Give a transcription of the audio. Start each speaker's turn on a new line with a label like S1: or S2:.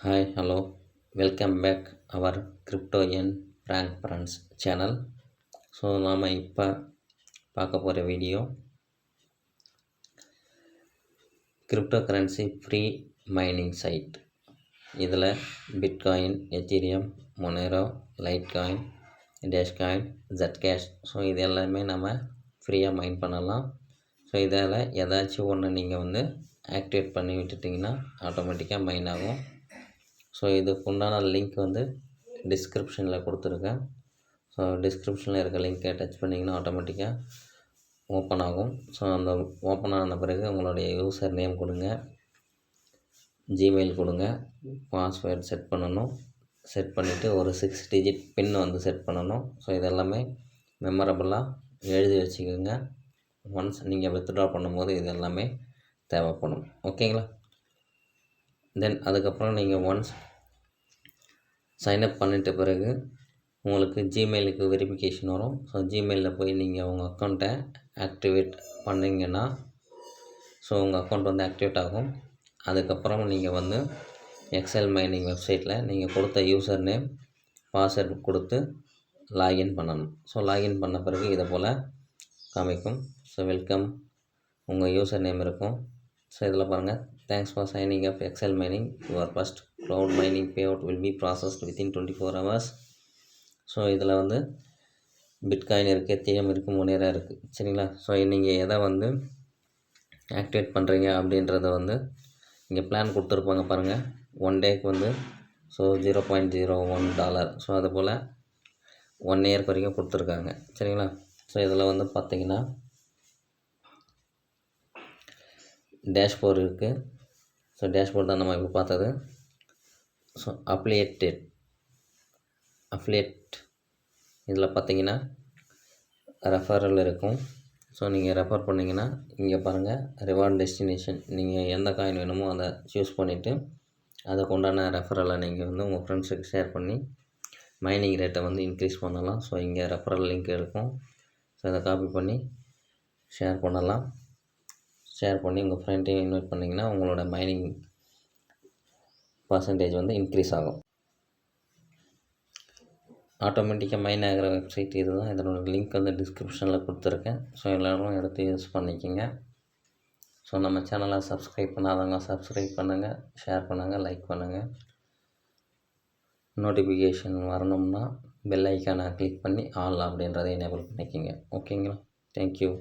S1: Hi, hello. Welcome back our crypto and prank friends channel. So நாம் இப்போ பார்க்க போகிற video crypto currency free mining site. இதில் bitcoin, ethereum, monero, lite coin, dash coin, Zcash so இது எல்லாமே நம்ம ஃப்ரீயாக மைன் பண்ணலாம். ஸோ இதில் ஏதாச்சும் ஒன்று நீங்கள் ஆக்டிவேட் பண்ணி விட்டுட்டிங்கன்னா ஆட்டோமேட்டிக்காக மைன் ஆகும். ஸோ இதுக்கு உண்டான லிங்க் டிஸ்கிரிப்ஷனில் கொடுத்துருக்கேன். ஸோ டிஸ்கிரிப்ஷனில் இருக்க லிங்க்கை டச் பண்ணிங்கன்னா ஆட்டோமேட்டிக்காக ஓப்பன் ஆகும். ஸோ அந்த ஓப்பன் ஆன பிறகு உங்களுடைய யூசர் நேம் கொடுங்க, ஜிமெயில் கொடுங்க, பாஸ்வேர்டு செட் பண்ணணும். செட் பண்ணிவிட்டு ஒரு 6 டிஜிட் பின் செட் பண்ணணும். ஸோ இதெல்லாமே மெமரபுளாக எழுதி வச்சுக்கோங்க. ஒன்ஸ் நீங்கள் வித்ட்ரா பண்ணும்போது இது எல்லாமே தேவைப்படும். ஓகேங்களா? தென் அதுக்கப்புறம் நீங்கள் ஒன்ஸ் சைன்அப் பண்ணிட்ட பிறகு உங்களுக்கு ஜிமெயிலுக்கு வெரிஃபிகேஷன் வரும். ஸோ ஜிமெயிலில் போய் நீங்கள் உங்கள் அக்கௌண்ட்டை ஆக்டிவேட் பண்ணிங்கன்னா ஸோ உங்கள் அக்கௌண்ட் ஆக்டிவேட் ஆகும். அதுக்கப்புறம் நீங்கள் எக்ஸல் மைனிங் வெப்சைட்டில் நீங்கள் கொடுத்த யூசர் நேம், பாஸ்வேர்டு கொடுத்து லாகின் பண்ணணும். ஸோ லாகின் பண்ண பிறகு இதை போல் காமிக்கும். ஸோ வெல்கம் உங்கள் யூசர் நேம் இருக்கும். ஸோ இதில் பாருங்கள், thanks for signing up Excel mining, your first cloud mining payout will be processed within 24 hours. So இதில் பிட்காயின் இருக்குது, எத்தீரியம் இருக்குது, மொனேரோ இருக்குது. சரிங்களா? ஸோ நீங்கள் எதை ஆக்டிவேட் பண்ணுறீங்க அப்படின்றத இங்கே பிளான் கொடுத்துருப்பாங்க பாருங்கள். 1 டேக்கு ஸோ $0.01. ஸோ அதுபோல் 1 இயர்க்கு வரைக்கும் கொடுத்துருக்காங்க. சரிங்களா? ஸோ இதில் பார்த்தீங்கன்னா டேஷ்போர்டு இருக்குது. ஸோ டேஷ்போர்டு தான் நம்ம இப்போ பார்த்தது. ஸோ அஃபிலியேட் இதில் பார்த்தீங்கன்னா ரெஃபரல் இருக்கும். ஸோ நீங்கள் ரெஃபர் பண்ணிங்கன்னா இங்கே பாருங்கள், ரிவார்ட் டெஸ்டினேஷன். நீங்கள் எந்த காயின் வேணுமோ அதை சூஸ் பண்ணிவிட்டு அதுக்கு உண்டான ரெஃபரலை நீங்கள் உங்கள் ஃப்ரெண்ட்ஸுக்கு ஷேர் பண்ணி மைனிங் ரேட்டை இன்க்ரீஸ் பண்ணலாம். ஸோ இங்கே ரெஃபரல் லிங்க் இருக்கும். ஸோ அதை காப்பி பண்ணி ஷேர் பண்ணலாம். ஷேர் பண்ணி உங்கள் ஃப்ரெண்ட்டையும் இன்வைட் பண்ணிங்கன்னா உங்களோட மைனிங் பர்சன்டேஜ் இன்க்ரீஸ் ஆகும். ஆட்டோமேட்டிக்காக மைன் ஆகிற வெப்சைட் இது தான். இதனோட லிங்க் டிஸ்கிரிப்ஷனில் கொடுத்துருக்கேன். ஸோ எல்லோரும் எடுத்து யூஸ் பண்ணிக்கோங்க. ஸோ நம்ம சேனலை சப்ஸ்கிரைப் பண்ணாதவங்க சப்ஸ்கிரைப் பண்ணுங்கள், ஷேர் பண்ணுங்கள், லைக் பண்ணுங்கள். நோட்டிஃபிகேஷன் வரணும்னா பெல் ஐக்கானை கிளிக் பண்ணி ஆல் அப்படின்றதை எனேபிள் பண்ணிக்கோங்க. ஓகேங்களா? தேங்க்யூ.